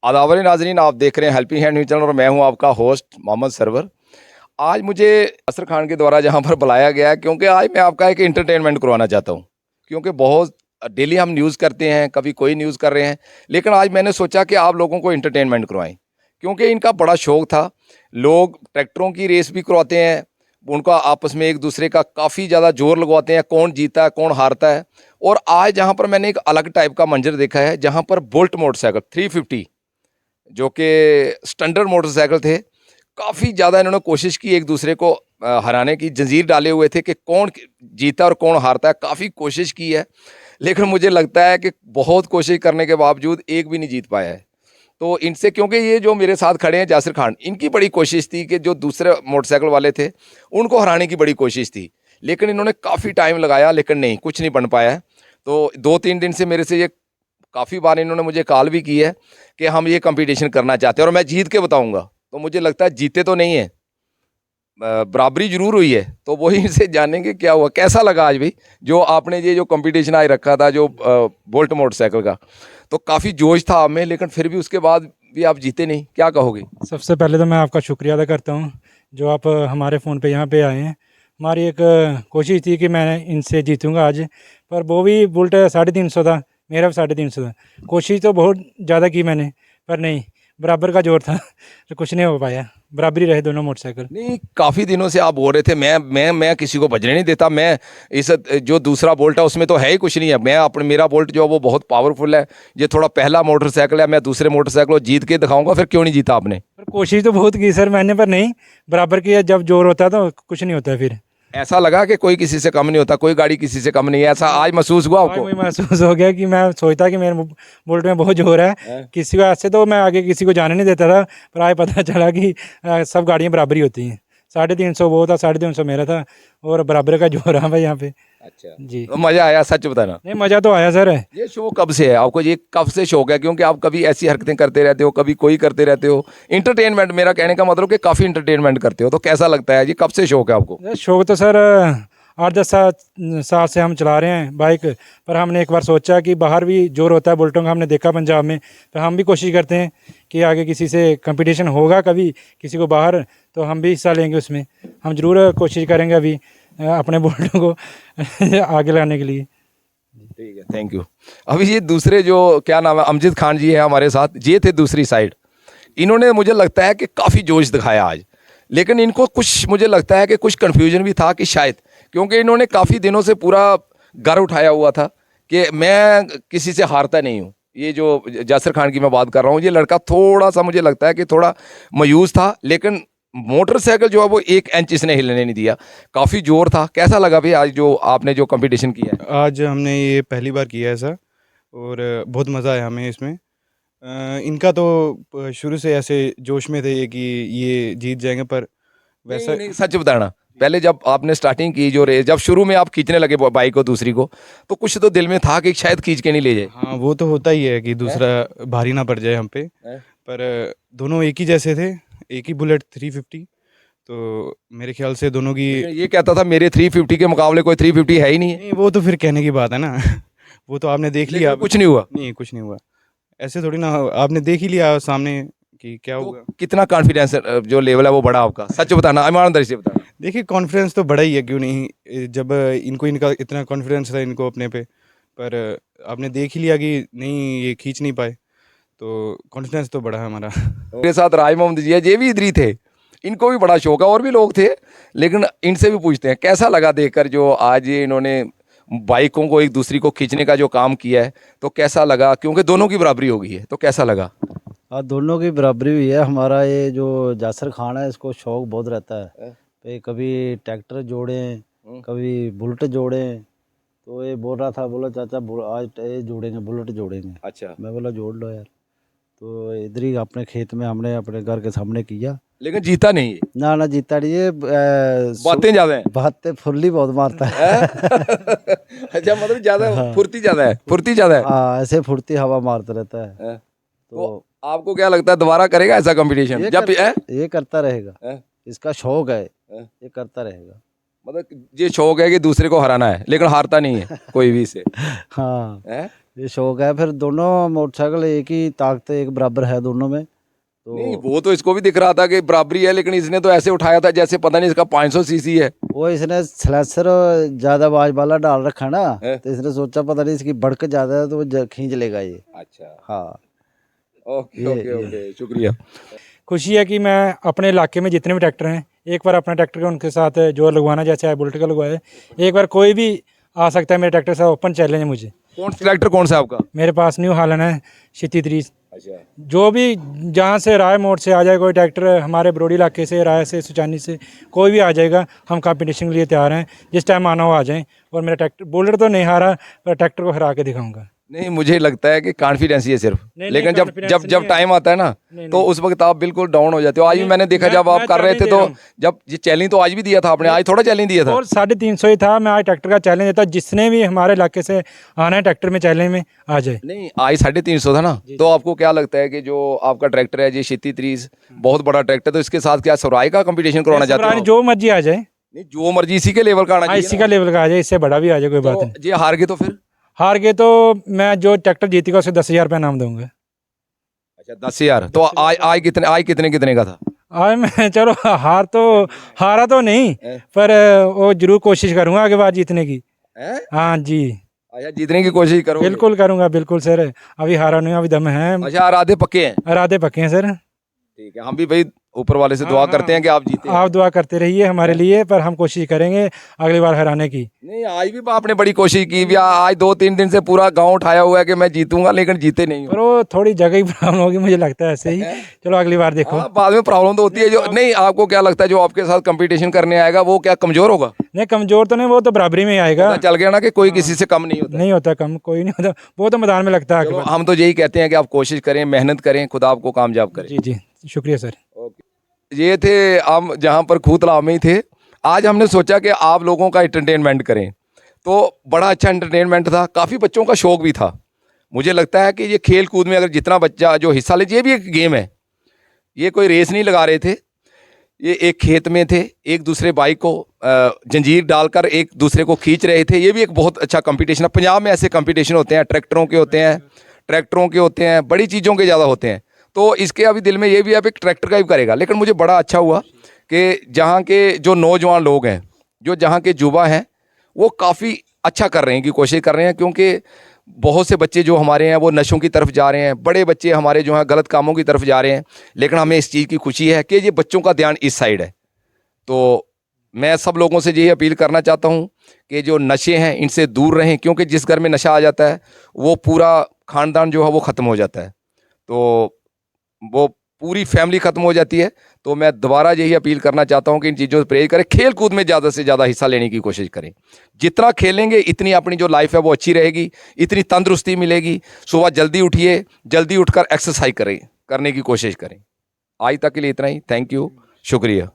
आदावर नाजरीन, आप देख रहे हैं हेल्पिंग हैंड न्यूज़ चैनल और मैं हूं आपका होस्ट मोहम्मद सरवर। आज मुझे असर खान के द्वारा जहां पर बुलाया गया है, क्योंकि आज मैं आपका एक इंटरटेनमेंट करवाना चाहता हूं। क्योंकि बहुत डेली हम न्यूज़ करते हैं, कभी कोई न्यूज़ कर रहे हैं, लेकिन आज मैंने सोचा कि आप लोगों को इंटरटेनमेंट करवाएं। क्योंकि इनका बड़ा शौक था, लोग ट्रैक्टरों की रेस भी करवाते हैं, उनका आपस में एक दूसरे का काफ़ी ज़्यादा जोर लगवाते हैं, कौन जीता है कौन हारता है। और आज जहाँ पर मैंने एक अलग टाइप का मंजर देखा है, जहाँ पर बुलेट मोटरसाइकिल 350 जो कि स्टैंडर्ड मोटरसाइकिल थे, काफ़ी ज़्यादा इन्होंने कोशिश की एक दूसरे को हराने की, जंजीर डाले हुए थे कि कौन जीता और कौन हारता है। काफ़ी कोशिश की है, लेकिन मुझे लगता है कि बहुत कोशिश करने के बावजूद एक भी नहीं जीत पाया है। तो इनसे, क्योंकि ये जो मेरे साथ खड़े हैं जासिर खान, इनकी बड़ी कोशिश थी कि जो दूसरे मोटरसाइकिल वाले थे उनको हराने की बड़ी कोशिश थी, लेकिन इन्होंने काफ़ी टाइम लगाया, लेकिन नहीं, कुछ नहीं बन पाया है। तो 2-3 दिन से मेरे से ये काफ़ी बार इन्होंने मुझे कॉल भी की है कि हम ये कंपटीशन करना चाहते हैं और मैं जीत के बताऊंगा। तो मुझे लगता है जीते तो नहीं है, बराबरी जरूर हुई है। तो वही इनसे जानेंगे क्या हुआ, कैसा लगा आज भी जो आपने ये जो कंपटीशन आज रखा था, जो बोल्ट मोटरसाइकिल का। तो काफ़ी जोश था आप में, लेकिन फिर भी उसके बाद भी आप जीते नहीं, क्या कहोगे? सबसे पहले तो मैं आपका शुक्रिया अदा करता हूँ जो आप हमारे फ़ोन पे यहाँ पे आए हैं। हमारी एक कोशिश थी कि मैं इनसे जीतूंगा आज, पर वो भी बुलेट 350 था, मेरा भी 350 था। कोशिश तो बहुत ज़्यादा की मैंने, पर नहीं, बराबर का जोर था तो कुछ नहीं हो पाया, बराबरी रहे दोनों मोटरसाइकिल। नहीं, काफ़ी दिनों से आप बोल रहे थे मैं किसी को बजने नहीं देता, मैं इस जो दूसरा बोल्ट है उसमें तो है ही कुछ नहीं है, मैं अपने मेरा बोल्ट जो है वो बहुत पावरफुल है, ये थोड़ा पहला मोटरसाइकिल है, मैं दूसरे मोटरसाइकिल को जीत के दिखाऊंगा। फिर क्यों नहीं जीता आपने? पर कोशिश तो बहुत की सर मैंने, पर नहीं, बराबर की जब जोर होता है तो कुछ नहीं होता फिर। ऐसा लगा कि कोई किसी से कम नहीं होता, कोई गाड़ी किसी से कम नहीं है, ऐसा आज महसूस हुआ आज आपको? मुझे महसूस हो गया कि मैं सोचता कि मेरे बुलेट में बहुत जोर है, हैं? किसी को ऐसे तो मैं आगे किसी को जाने नहीं देता था, पर आज पता चला कि सब गाड़ियाँ बराबरी होती हैं। 350 वो था, 350 मेरा था, और बराबर का जोर है भाई यहाँ पे। अच्छा, जी, तो मजा आया, सच बताना। नहीं मज़ा तो आया सर। ये शो कब से है आपको, ये कब से शौक है? क्योंकि आप कभी ऐसी हरकतें करते रहते हो, कभी कोई करते रहते हो, इंटरटेनमेंट, मेरा कहने का मतलब कि काफ़ी इंटरटेनमेंट करते हो। तो कैसा लगता है, ये कब से शौक है आपको? शौक तो सर 8-10 साल से हम चला रहे हैं बाइक, पर हमने एक बार सोचा कि बाहर भी जोर होता है बुलेटों का, हमने देखा पंजाब में, तो हम भी कोशिश करते हैं कि आगे किसी से कंपटीशन होगा कभी किसी को बाहर, तो हम भी हिस्सा लेंगे उसमें। हम ज़रूर कोशिश करेंगे अभी अपने बुलेटों को आगे लाने के लिए। ठीक है, थैंक यू। अभी ये दूसरे जो क्या नाम है, अमजद खान जी है हमारे साथ, ये थे दूसरी साइड। इन्होंने मुझे लगता है कि काफ़ी जोश दिखाया आज, लेकिन इनको कुछ मुझे लगता है कि कुछ कन्फ्यूजन भी था कि शायद, क्योंकि इन्होंने काफ़ी दिनों से पूरा घर उठाया हुआ था कि मैं किसी से हारता नहीं हूँ। ये जो जासिर खान की मैं बात कर रहा हूँ, ये लड़का थोड़ा सा मुझे लगता है कि थोड़ा मायूस था, लेकिन मोटरसाइकिल जो है वो 1 इंच इसने हिलने नहीं दिया, काफ़ी जोर था। कैसा लगा भाई आज जो आपने जो कंपटीशन किया है? आज हमने ये पहली बार किया है ऐसा, और बहुत मज़ा आया हमें इसमें। इनका तो शुरू से ऐसे जोश में थे ये कि ये जीत जाएंगे, पर वैसा नहीं नहीं, सच बताना, पहले जब आपने स्टार्टिंग की जो रेस, जब शुरू में आप खींचने लगे बाइक को दूसरी को, तो कुछ तो दिल में था कि शायद खींच के नहीं ले जाए? हाँ, वो तो होता ही है कि दूसरा भारी ना पड़ जाए हम पे, पर दोनों एक ही जैसे थे, एक ही बुलेट 350, तो मेरे ख्याल से दोनों की ये कहता था मेरे 350 के मुकाबले कोई 350 है ही नहीं है, नहीं, वो तो फिर कहने की बात है ना। वो तो आपने देख लिया, लेकिन कुछ नहीं हुआ। नहीं कुछ नहीं हुआ, ऐसे थोड़ी ना, आपने देख ही लिया सामने कि क्या तो होगा। कितना कॉन्फिडेंस जो लेवल है वो बढ़ा आपका, सच बताना, ईमानदारी से बताना। देखिए, कॉन्फिडेंस तो बड़ा ही है, क्यों नहीं, जब इनको इनका इतना कॉन्फिडेंस था इनको अपने पे, पर आपने देख ही लिया कि नहीं, ये खींच नहीं पाए, तो कॉन्फिडेंस तो बड़ा है हमारा। मेरे साथ राज मोहम्मद जी है, ये भी इधर ही थे, इनको भी बड़ा शौक है, और भी लोग थे, लेकिन इनसे भी पूछते हैं कैसा लगा देखकर जो आज ये इन्होंने बाइकों को एक दूसरी को खींचने का जो काम किया है, तो कैसा लगा? क्योंकि दोनों की बराबरी हो गई है, तो कैसा लगा? हाँ, दोनों की बराबरी हुई है। हमारा ये जो जासर खान है, इसको शौक बहुत रहता है पे, कभी ट्रैक्टर जोड़ें, कभी बुलेट जोड़ें। तो ये बोल रहा था, बोला चाचा आज ये जोड़ेंगे, बुलेट जोड़ेंगे। अच्छा, मैं बोला जोड़ लो यार। तो इधर ही अपने खेत में हमने अपने घर के सामने किया। लेकिन जीता नहीं है, ना ना, जीता नहीं ये, बातें ज्यादा हैं। बातें फुल्ली बहुत मारता है। अच्छा, मतलब ज्यादा हाँ फुर्ती ज्यादा है, फुर्ती ज्यादा है। हाँ, ऐसे फुर्ती हवा मारता रहता है। हैं? तो तो आपको क्या लगता है दोबारा करेगा ऐसा कंपटीशन ये जब ये करता रहेगा, हैं? इसका शौक है, हैं? ये करता रहेगा। मतलब ये शौक है कि दूसरे को हराना है, लेकिन हारता नहीं है कोई भी से? हाँ, हैं? ये शौक है। फिर दोनों मोटरसाइकिल एक ही ताकत एक बराबर है दोनों में, नहीं, तो वो तो इसको भी दिख रहा था कि बराबरी है, लेकिन इसने तो ऐसे उठाया था जैसे पता नहीं इसका 500 सीसी है। वो इसने सलेंसर ज़्यादा आवाज वाला डाल रखा ना, है? तो इसने सोचा पता नहीं इसकी भड़क ज़्यादा है तो वो खींच लेगा ये। अच्छा, हाँ, ओके ये- ओके ओके, शुक्रिया। खुशी है कि मैं अपने इलाके में जितने भी ट्रैक्टर हैं, एक बार अपना ट्रैक्टर का उनके साथ जोर लगवाना, जैसे आज बुलेट का लगवाया, एक बार कोई भी आ सकता है मेरे ट्रैक्टर के साथ, ओपन चैलेंज है मुझे। कौन ट्रैक्टर कौन सा है आपका? मेरे पास न्यू हालन है 3630। अच्छा, जो भी जहाँ से राय मोड़ से आ जाए कोई ट्रैक्टर, हमारे बरोड़ी इलाके से, राय से, सुचानी से, कोई भी आ जाएगा, हम कंपटीशन के लिए तैयार हैं। जिस टाइम आना हो आ जाएं। और मेरा ट्रैक्टर बुलेट तो नहीं हारा, पर ट्रैक्टर को हरा के दिखाऊंगा। नहीं, मुझे लगता है कि कॉन्फिडेंस ही है सिर्फ, नहीं, लेकिन जब confidence जब नहीं जब है। टाइम आता है ना, नहीं, तो नहीं। उस वक्त आप बिल्कुल डाउन हो जाते हो। आज भी नहीं, मैंने देखा जब आप मैं कर रहे थे challenge तो दे रहा हूँ। जब ये चैलेंज तो आज भी दिया था आपने, आज थोड़ा चैलेंज दिया था। और 350 ही था। मैं आज ट्रैक्टर का चैलेंज देता, जिसने भी हमारे इलाके से आना है ट्रैक्टर में चैलेंज में आ जाए। नहीं, आज 350 था ना, तो आपको क्या लगता है कि जो आपका ट्रैक्टर है, ये 3630 बहुत बड़ा ट्रैक्टर, तो इसके साथ क्या सौराय का कंपटीशन करवाना चाहते हो आप? जो मर्जी आ जाए, नहीं, जो मर्जी इसी के लेवल का आना चाहिए इसी ना। का लेवल का आ जाए, इससे बड़ा भी आ जाए, कोई बात नहीं। तो ये हार गए तो फिर? हार गए तो मैं जो ट्रैक्टर जीतेगा उसे 10,000 रुपये नाम दूंगा। अच्छा, 10,000। तो आज कितने का था? आज मैं चलो हारा तो नहीं, पर वो जरूर कोशिश करूंगा आगे बार जीतने की। हैं? हाँ जी, अच्छा, जीतने की कोशिश करो। बिल्कुल करूंगा, बिल्कुल सर। अभी हारा नहीं, अभी दम है, अच्छा, आधे पक्के हैं। इरादे पक्के हैं सर। ठीक है, हम भी भाई ऊपर वाले से हाँ, दुआ हाँ। करते हैं कि आप जीते। आप दुआ करते रहिए हमारे लिए, पर हम कोशिश करेंगे अगली बार हराने की। नहीं, आज भी आपने बड़ी कोशिश की भी, आज 2-3 दिन से पूरा गांव उठाया हुआ है कि मैं जीतूंगा, लेकिन जीते नहीं पर हो। वो थोड़ी जगह की प्रॉब्लम होगी, मुझे लगता है ऐसे ही। चलो अगली बार देखो। हाँ, बाद में प्रॉब्लम तो होती है। जो नहीं, आपको क्या लगता है जो आपके साथ कंपटीशन करने आएगा वो क्या कमजोर होगा? नहीं, कमजोर तो नहीं, वो तो बराबरी में ही आएगा। पता चल गया ना कि कोई किसी से कम नहीं होता। नहीं होता कम, कोई नहीं होता, वो तो मैदान में लगता है चलो, आगे। हम तो यही कहते हैं कि आप कोशिश करें, मेहनत करें, खुदा आपको कामयाब करे। जी जी, शुक्रिया सर। ये थे हम जहाँ पर खूतलाव में ही थे। आज हमने सोचा कि आप लोगों का एंटरटेनमेंट करें, तो बड़ा अच्छा एंटरटेनमेंट था। काफ़ी बच्चों का शौक भी था। मुझे लगता है कि ये खेल कूद में अगर जितना बच्चा जो हिस्सा ले, ये भी एक गेम है। ये कोई रेस नहीं लगा रहे थे, ये एक खेत में थे, एक दूसरे बाइक को जंजीर डालकर एक दूसरे को खींच रहे थे। ये भी एक बहुत अच्छा कंपटीशन है। पंजाब में ऐसे कंपटीशन होते हैं, ट्रैक्टरों के होते हैं, बड़ी चीज़ों के ज़्यादा होते हैं। तो इसके अभी दिल में ये भी अब एक ट्रैक्टर का ही करेगा। लेकिन मुझे बड़ा अच्छा हुआ कि जहाँ के जो नौजवान लोग हैं, जो जहाँ के युवा हैं, वो काफ़ी अच्छा कर रहे हैं, की कोशिश कर रहे हैं। क्योंकि बहुत से बच्चे जो हमारे हैं वो नशों की तरफ जा रहे हैं, बड़े बच्चे हमारे जो हैं गलत कामों की तरफ जा रहे हैं। लेकिन हमें इस चीज़ की खुशी है कि ये बच्चों का ध्यान इस साइड है। तो मैं सब लोगों से यही अपील करना चाहता हूँ कि जो नशे हैं इनसे दूर रहें, क्योंकि जिस घर में नशा आ जाता है वो पूरा खानदान जो है वो ख़त्म हो जाता है, तो वो पूरी फैमिली ख़त्म हो जाती है। तो मैं दोबारा यही अपील करना चाहता हूँ कि इन चीज़ों से परहेज करें, खेल कूद में ज़्यादा से ज़्यादा हिस्सा लेने की कोशिश करें। जितना खेलेंगे इतनी अपनी जो लाइफ है वो अच्छी रहेगी, इतनी तंदुरुस्ती मिलेगी। सुबह जल्दी उठिए, जल्दी उठकर एक्सरसाइज करने की कोशिश करें। आज तक के लिए इतना ही। थैंक यू, शुक्रिया।